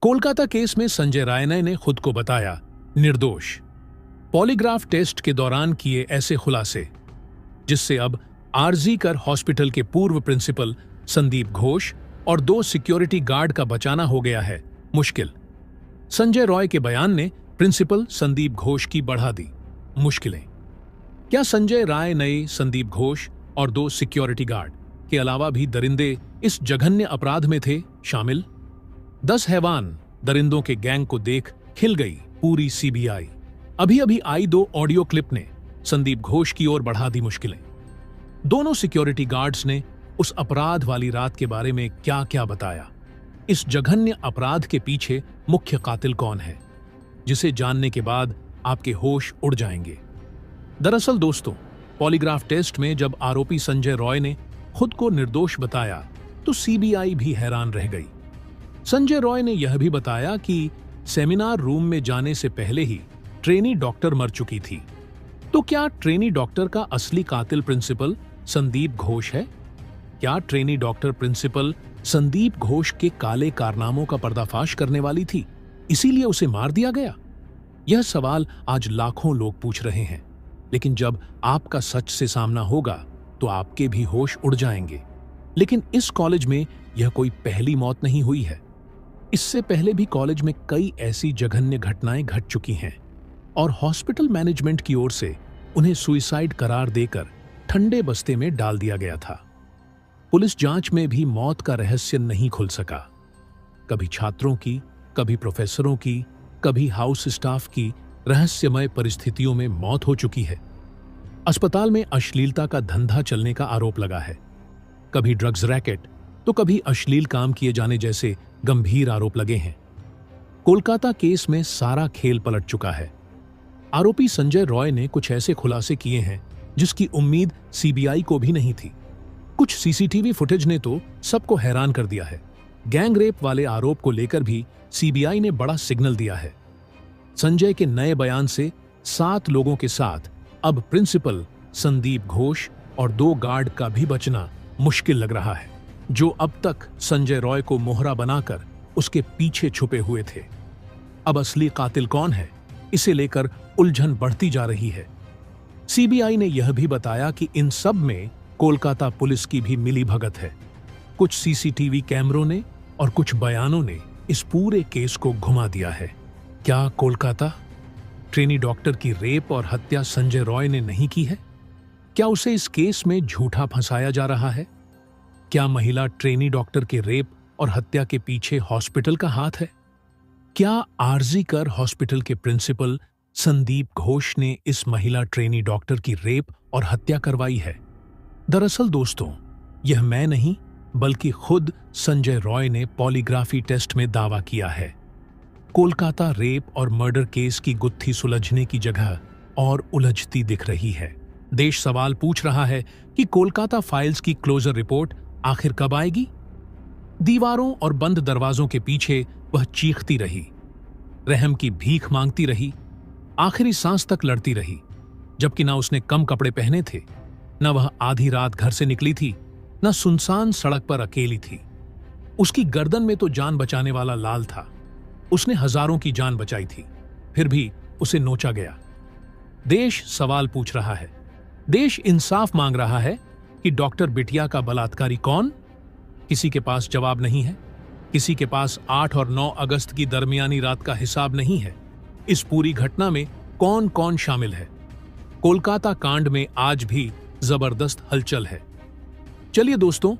Kolkata case में संजय रायने ने खुद को बताया निर्दोष। पॉलीग्राफ टेस्ट के दौरान किए ऐसे खुलासे जिससे अब आरजी कर हॉस्पिटल के पूर्व प्रिंसिपल संदीप घोष और 2 सिक्योरिटी गार्ड का बचाना हो गया है मुश्किल। संजय रॉय के बयान ने प्रिंसिपल संदीप घोष की बढ़ा दी मुश्किलें। क्या संजय राय नए संदीप घोष और 2 सिक्योरिटी गार्ड के अलावा भी दरिंदे इस जघन्य अपराध में थे शामिल? 10 हैवान दरिंदों के गैंग को देख खिल गई पूरी सीबीआई। अभी अभी आई 2 ऑडियो क्लिप ने संदीप घोष की ओर बढ़ा दी मुश्किलें। दोनों सिक्योरिटी गार्ड्स ने उस अपराध वाली रात के बारे में क्या क्या बताया। इस जघन्य अपराध के पीछे मुख्य कातिल कौन है, जिसे जानने के बाद आपके होश उड़ जाएंगे। दरअसल दोस्तों, पॉलीग्राफ टेस्ट में जब आरोपी संजय रॉय ने खुद को निर्दोष बताया तो सीबीआई भी हैरान रह गई। संजय रॉय ने यह भी बताया कि सेमिनार रूम में जाने से पहले ही ट्रेनी डॉक्टर मर चुकी थी। तो क्या ट्रेनी डॉक्टर का असली कातिल प्रिंसिपल संदीप घोष है? क्या trainee doctor principal Sandeep Ghosh के काले कारनामों का पर्दाफाश करने वाली थी, इसीलिए उसे मार दिया गया? यह सवाल आज लाखों लोग पूछ रहे हैं, लेकिन जब आपका सच से सामना होगा तो आपके भी होश उड़ जाएंगे। लेकिन इस कॉलेज में यह कोई पहली मौत नहीं हुई है। इससे पहले भी कॉलेज में कई ऐसी जघन्य घटनाएं घट चुकी हैं और हॉस्पिटल मैनेजमेंट की ओर से उन्हें सुसाइड करार देकर ठंडे बस्ते में डाल दिया गया था। पुलिस जांच में भी मौत का रहस्य नहीं खुल सका। कभी छात्रों की, कभी प्रोफेसरों की, कभी हाउस स्टाफ की रहस्यमय परिस्थितियों में मौत हो चुकी है। अस्पताल में अश्लीलता का धंधा चलने का आरोप लगा है। कभी ड्रग्स रैकेट तो कभी अश्लील काम किए जाने जैसे गंभीर आरोप लगे हैं। कोलकाता केस में सारा खेल पलट चुका है। आरोपी संजय रॉय ने कुछ ऐसे खुलासे किए हैं जिसकी उम्मीद सीबीआई को भी नहीं थी। कुछ सीसीटीवी फुटेज ने तो सबको हैरान कर दिया है। गैंग रेप वाले आरोप को लेकर भी सीबीआई ने बड़ा सिग्नल दिया है। संजय के नए बयान से 7 लोगों के साथ अब प्रिंसिपल संदीप घोष और 2 गार्ड का भी बचना मुश्किल लग रहा है, जो अब तक संजय रॉय को मोहरा बनाकर उसके पीछे छुपे हुए थे। अब असली कातिल कौन है, इसे लेकर उलझन बढ़ती जा रही है। सीबीआई ने यह भी बताया कि इन सब में कोलकाता पुलिस की भी मिली भगत है। कुछ सीसीटीवी कैमरों ने और कुछ बयानों ने इस पूरे केस को घुमा दिया है। क्या कोलकाता ट्रेनी डॉक्टर की रेप और हत्या संजय रॉय ने नहीं की है? क्या उसे इस केस में झूठा फंसाया जा रहा है? क्या महिला ट्रेनी डॉक्टर के रेप और हत्या के पीछे हॉस्पिटल का हाथ है? क्या आरजी कर हॉस्पिटल के प्रिंसिपल संदीप घोष ने इस महिला ट्रेनी डॉक्टर की रेप और हत्या करवाई है? दरअसल दोस्तों, यह मैं नहीं बल्कि खुद संजय रॉय ने पॉलीग्राफी टेस्ट में दावा किया है। कोलकाता रेप और मर्डर केस की गुत्थी सुलझने की जगह और उलझती दिख रही है। देश सवाल पूछ रहा है कि कोलकाता फाइल्स की क्लोजर रिपोर्ट आखिर कब आएगी? दीवारों और बंद दरवाजों के पीछे वह चीखती रही, रहम की भीख मांगती रही, आखिरी सांस तक लड़ती रही, जबकि ना उसने कम कपड़े पहने थे, न वह आधी रात घर से निकली थी, न सुनसान सड़क पर अकेली थी। उसकी गर्दन में तो जान बचाने वाला लाल था। उसने हजारों की जान बचाई थी, फिर भी उसे नोचा गया। देश सवाल पूछ रहा है, देश इंसाफ मांग रहा है कि डॉक्टर बिटिया का बलात्कारी कौन? किसी के पास जवाब नहीं है। किसी के पास 8 और 9 अगस्त की दरमियानी रात का हिसाब नहीं है। इस पूरी घटना में कौन कौन शामिल है? कोलकाता कांड में आज भी जबरदस्त हलचल है। चलिए दोस्तों,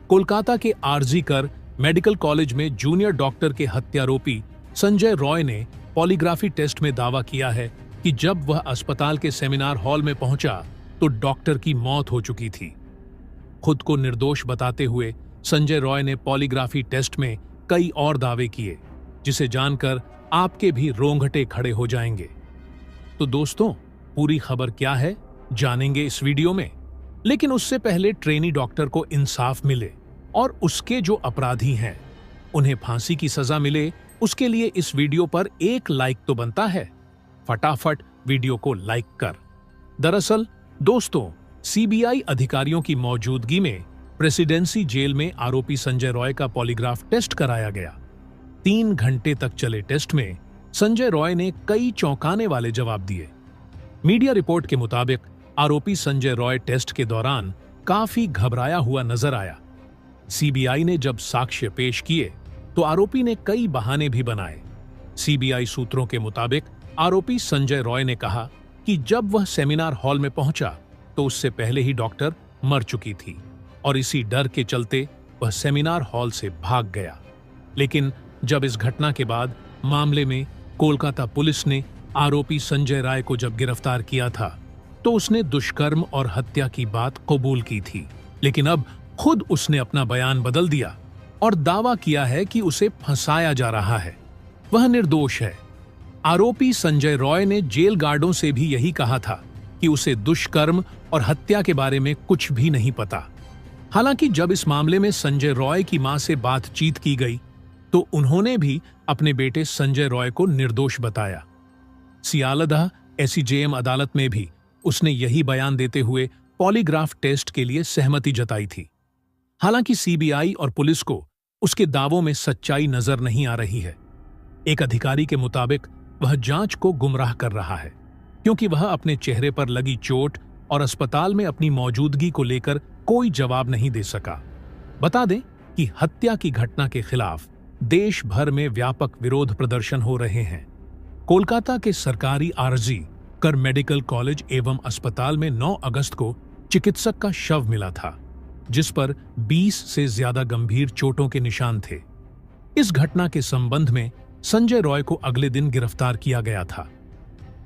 कोलकाता के आरजी कर मेडिकल कॉलेज में जूनियर डॉक्टर के हत्यारोपी संजय रॉय ने पॉलीग्राफी टेस्ट में दावा किया है कि जब वह अस्पताल के सेमिनार हॉल में पहुंचा तो डॉक्टर की मौत हो चुकी थी। खुद को निर्दोष बताते हुए संजय रॉय ने पॉलीग्राफी टेस्ट में कई और दावे किए, जिसे जानकर आपके भी रोंगटे खड़े हो जाएंगे। तो दोस्तों, पूरी खबर क्या है जानेंगे इस वीडियो में। लेकिन उससे पहले ट्रेनी डॉक्टर को इंसाफ मिले और उसके जो अपराधी हैं उन्हें फांसी की सजा मिले, उसके लिए इस वीडियो पर एक लाइक तो बनता है। फटाफट वीडियो को लाइक कर। दरअसल दोस्तों, सीबीआई अधिकारियों की मौजूदगी में प्रेसिडेंसी जेल में आरोपी संजय रॉय का पॉलीग्राफ टेस्ट कराया गया। 3 घंटे तक चले टेस्ट में संजय रॉय ने कई चौंकाने वाले जवाब दिए। मीडिया रिपोर्ट के मुताबिक आरोपी संजय रॉय टेस्ट के दौरान काफी घबराया हुआ नजर आया। सीबीआई ने जब साक्ष्य पेश किए तो आरोपी ने कई बहाने भी बनाए। सीबीआई सूत्रों के मुताबिक आरोपी संजय रॉय ने कहा कि जब वह सेमिनार हॉल में पहुंचा तो उससे पहले ही डॉक्टर मर चुकी थी और इसी डर के चलते वह सेमिनार हॉल से भाग गया। लेकिन जब इस घटना के बाद मामले में कोलकाता पुलिस ने आरोपी संजय राय को जब गिरफ्तार किया था तो उसने दुष्कर्म और हत्या की बात कबूल की थी। लेकिन अब खुद उसने अपना बयान बदल दिया और दावा किया है कि उसे फंसाया जा रहा है, वह निर्दोष है। आरोपी संजय रॉय ने जेल गार्डों से भी यही कहा था कि उसे दुष्कर्म और हत्या के बारे में कुछ भी नहीं पता। हालांकि जब इस मामले में संजय रॉय की मां से बातचीत की गई तो उन्होंने भी अपने बेटे संजय रॉय को निर्दोष बताया। सियालदह एसीजेएम अदालत में भी उसने यही बयान देते हुए पॉलीग्राफ टेस्ट के लिए सहमति जताई थी। हालांकि सीबीआई और पुलिस को उसके दावों में सच्चाई नजर नहीं आ रही है। एक अधिकारी के मुताबिक वह जांच को गुमराह कर रहा है क्योंकि वह अपने चेहरे पर लगी चोट और अस्पताल में अपनी मौजूदगी को लेकर कोई जवाब नहीं दे सका। बता दें कि हत्या की घटना के खिलाफ देश भर में व्यापक विरोध प्रदर्शन हो रहे हैं। कोलकाता के सरकारी आरजी कर मेडिकल कॉलेज एवं अस्पताल में 9 अगस्त को चिकित्सक का शव मिला था, जिस पर 20 से ज्यादा गंभीर चोटों के निशान थे। इस घटना के संबंध में संजय रॉय को अगले दिन गिरफ्तार किया गया था।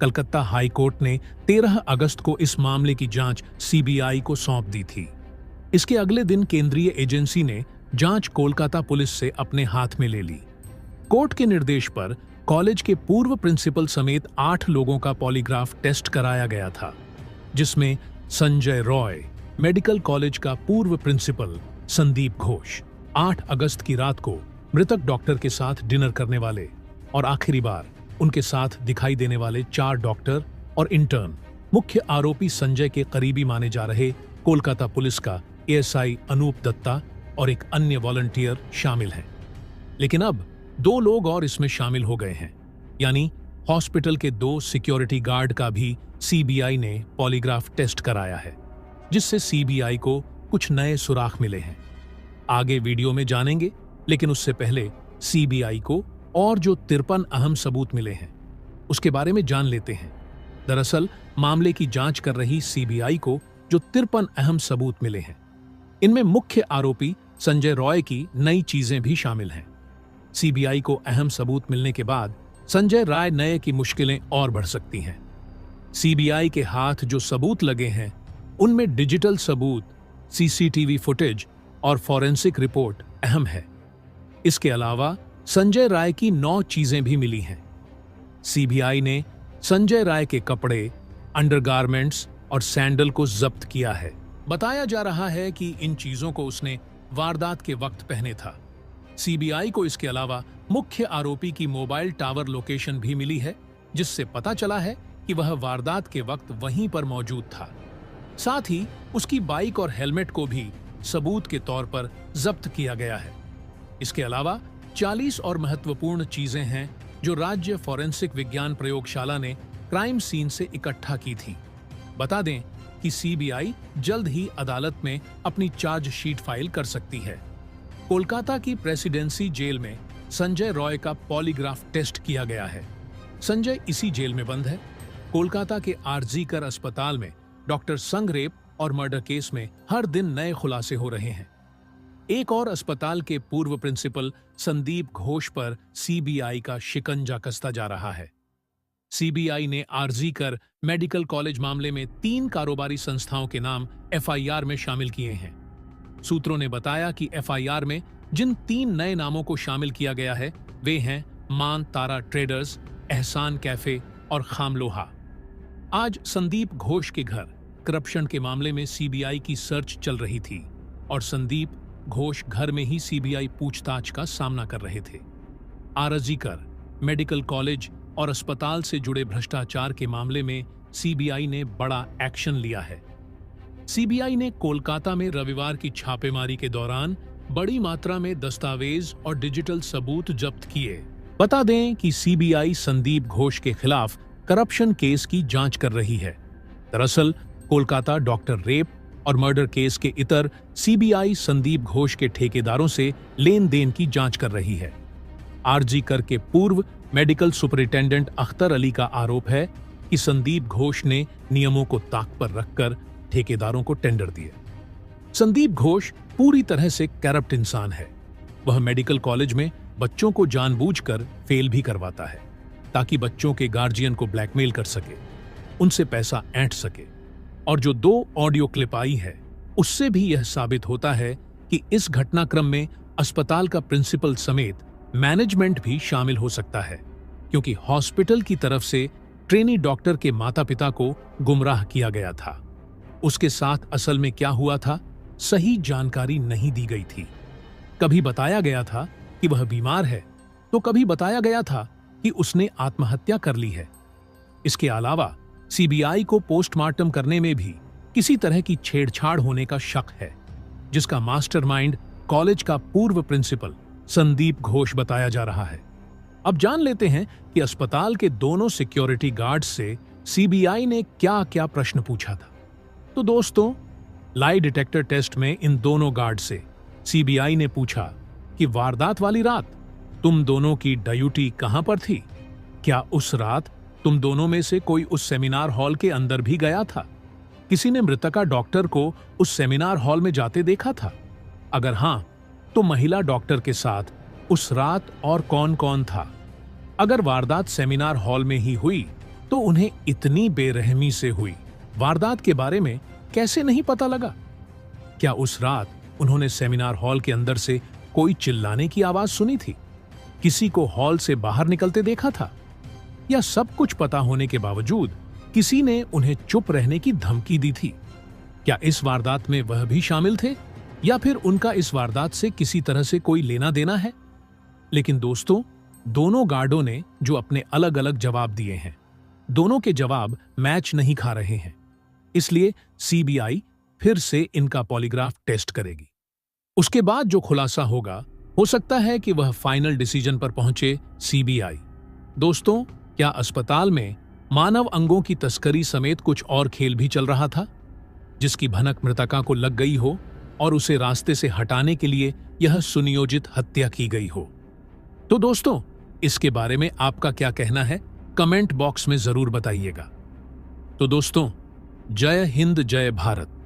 कलकत्ता हाई कोर्ट ने 13 अगस्त को इस मामले की जांच सीबीआई को सौंप दी थी। इसके अगले दिन केंद्रीय एजेंसी ने जांच कोलकाता पुलिस से अपने हाथ में ले ली। कोर्ट के निर्देश पर कॉलेज के पूर्व प्रिंसिपल समेत 8 लोगों का पॉलीग्राफ टेस्ट कराया गया था, जिसमें संजय रॉय, मेडिकल कॉलेज का पूर्व प्रिंसिपल संदीप घोष, 8 अगस्त की रात को मृतक डॉक्टर के साथ डिनर करने वाले और आखिरी बार उनके साथ दिखाई देने वाले 4 डॉक्टर और इंटर्न, मुख्य आरोपी संजय के करीबी माने जा रहे कोलकाता पुलिस का एएसआई अनूप दत्ता और एक अन्य वॉलंटियर शामिल हैं। लेकिन अब 2 लोग और इसमें शामिल हो गए हैं, यानी हॉस्पिटल के 2 सिक्योरिटी गार्ड का भी सीबीआई ने पॉलीग्राफ टेस्ट कराया है, जिससे सीबीआई को कुछ नए सुराग मिले हैं। आगे वीडियो में जानेंगे, लेकिन उससे पहले सीबीआई को और जो 53 अहम सबूत मिले हैं उसके बारे में जान लेते हैं। दरअसल मामले की जांच कर रही सीबीआई को जो 53 अहम सबूत मिले हैं, इनमें मुख्य आरोपी संजय रॉय की नई चीजें भी शामिल हैं। सीबीआई को अहम सबूत मिलने के बाद संजय राय नए की मुश्किलें और बढ़ सकती हैं। सीबीआई के हाथ जो सबूत लगे हैं उनमें डिजिटल सबूत, सीसीटीवी फुटेज और फॉरेंसिक रिपोर्ट अहम है। इसके अलावा संजय राय की 9 चीजें भी मिली हैं। सीबीआई ने संजय राय के कपड़े, अंडरगारमेंट्स और सैंडल को जब्त किया है। बताया जा रहा है कि इन चीजों को उसने वारदात के वक्त पहने था। सीबीआई को इसके अलावा मुख्य आरोपी की मोबाइल टावर लोकेशन भी मिली है, जिससे पता चला है कि वह वारदात के वक्त वहीं पर मौजूद था। साथ ही उसकी बाइक और हेलमेट को भी सबूत के तौर पर जब्त किया गया है। इसके अलावा 40 और महत्वपूर्ण चीजें हैं जो राज्य फॉरेंसिक विज्ञान प्रयोगशाला ने क्राइम सीन से इकट्ठा की थी। बता दें कि सीबीआई जल्द ही अदालत में अपनी चार्जशीट फाइल कर सकती है। कोलकाता की प्रेसिडेंसी जेल में संजय रॉय का पॉलीग्राफ टेस्ट किया गया है। संजय इसी जेल में बंद है। कोलकाता के आरजी कर अस्पताल में डॉक्टर संगरेप और मर्डर केस में हर दिन नए खुलासे हो रहे हैं। एक और अस्पताल के पूर्व प्रिंसिपल संदीप घोष पर सीबीआई का शिकंजा कसता जा रहा है। सीबीआई ने आरजी कर मेडिकल कॉलेज मामले में 3 कारोबारी संस्थाओं के नाम एफआईआर में शामिल किए हैं। सूत्रों ने बताया कि एफआईआर में जिन 3 नए नामों को शामिल किया गया है वे हैं मान तारा ट्रेडर्स, एहसान कैफे और खामलोहा। आज संदीप घोष के घर करप्शन के मामले में सीबीआई की सर्च चल रही थी और संदीप घोष घर में ही सीबीआई पूछताछ का सामना कर रहे थे। आरजी कर मेडिकल कॉलेज और अस्पताल से जुड़े भ्रष्टाचार के मामले में सीबीआई ने बड़ा एक्शन लिया है। सीबीआई ने कोलकाता में रविवार की छापेमारी के दौरान बड़ी मात्रा में दस्तावेज और डिजिटल सबूत जब्त किए। बता दें कि सीबीआई संदीप घोष के खिलाफ करप्शन केस की जांच कर रही है। दरअसल कोलकाता डॉक्टर रेप और मर्डर केस के इतर सीबीआई संदीप घोष के ठेकेदारों से लेन देन की जांच कर रही है। आरजी कर के पूर्व मेडिकल सुपरिटेंडेंट अख्तर अली का आरोप है कि संदीप घोष ने नियमों को ताक पर रखकर ठेकेदारों को टेंडर दिए। संदीप घोष पूरी तरह से करप्ट इंसान है। वह मेडिकल कॉलेज में बच्चों को जानबूझकर फेल भी करवाता है ताकि बच्चों के गार्जियन को ब्लैकमेल कर सके, उनसे पैसा ऐंठ सके। और जो 2 ऑडियो क्लिप आई है उससे भी यह साबित होता है कि इस घटनाक्रम में अस्पताल का प्रिंसिपल समेत मैनेजमेंट भी शामिल हो सकता है, क्योंकि हॉस्पिटल की तरफ से ट्रेनी डॉक्टर के माता-पिता को गुमराह किया गया था। उसके साथ असल में क्या हुआ था, सही जानकारी नहीं दी गई थी। कभी बताया गया था कि वह बीमार है, तो कभी बताया गया था कि उसने आत्महत्या कर ली है। इसके अलावा सीबीआई को पोस्टमार्टम करने में भी किसी तरह की छेड़छाड़ होने का शक है, जिसका मास्टरमाइंड कॉलेज का पूर्व प्रिंसिपल संदीप घोष बताया जा रहा है। अब जान लेते हैं कि अस्पताल के दोनों सिक्योरिटी गार्ड्स से सीबीआई ने क्या क्या प्रश्न पूछा था। तो दोस्तों, लाई डिटेक्टर टेस्ट में इन दोनों गार्ड से सीबीआई ने पूछा कि वारदात वाली रात तुम दोनों की ड्यूटी कहां पर थी? क्या उस रात तुम दोनों में से कोई उस सेमिनार हॉल के अंदर भी गया था? किसी ने मृतका डॉक्टर को उस सेमिनार हॉल में जाते देखा था? अगर हां, तो महिला डॉक्टर के साथ उस रात और कौन कौन था? अगर वारदात सेमिनार हॉल में ही हुई तो उन्हें इतनी बेरहमी से हुई वारदात के बारे में कैसे नहीं पता लगा? क्या उस रात उन्होंने सेमिनार हॉल के अंदर से कोई चिल्लाने की आवाज सुनी थी? किसी को हॉल से बाहर निकलते देखा था? या सब कुछ पता होने के बावजूद किसी ने उन्हें चुप रहने की धमकी दी थी? क्या इस वारदात में वह भी शामिल थे, या फिर उनका इस वारदात से किसी तरह से कोई लेना देना है? लेकिन दोस्तों, दोनों गार्डों ने जो अपने अलग अलग जवाब दिए हैं, दोनों के जवाब मैच नहीं खा रहे हैं। इसलिए सीबीआई फिर से इनका पॉलीग्राफ टेस्ट करेगी। उसके बाद जो खुलासा होगा, हो सकता है कि वह फाइनल डिसीजन पर पहुंचे सीबीआई। दोस्तों, क्या अस्पताल में मानव अंगों की तस्करी समेत कुछ और खेल भी चल रहा था, जिसकी भनक मृतका को लग गई हो और उसे रास्ते से हटाने के लिए यह सुनियोजित हत्या की गई हो? तो दोस्तों, इसके बारे में आपका क्या कहना है, कमेंट बॉक्स में जरूर बताइएगा। तो दोस्तों, जय हिंद, जय भारत।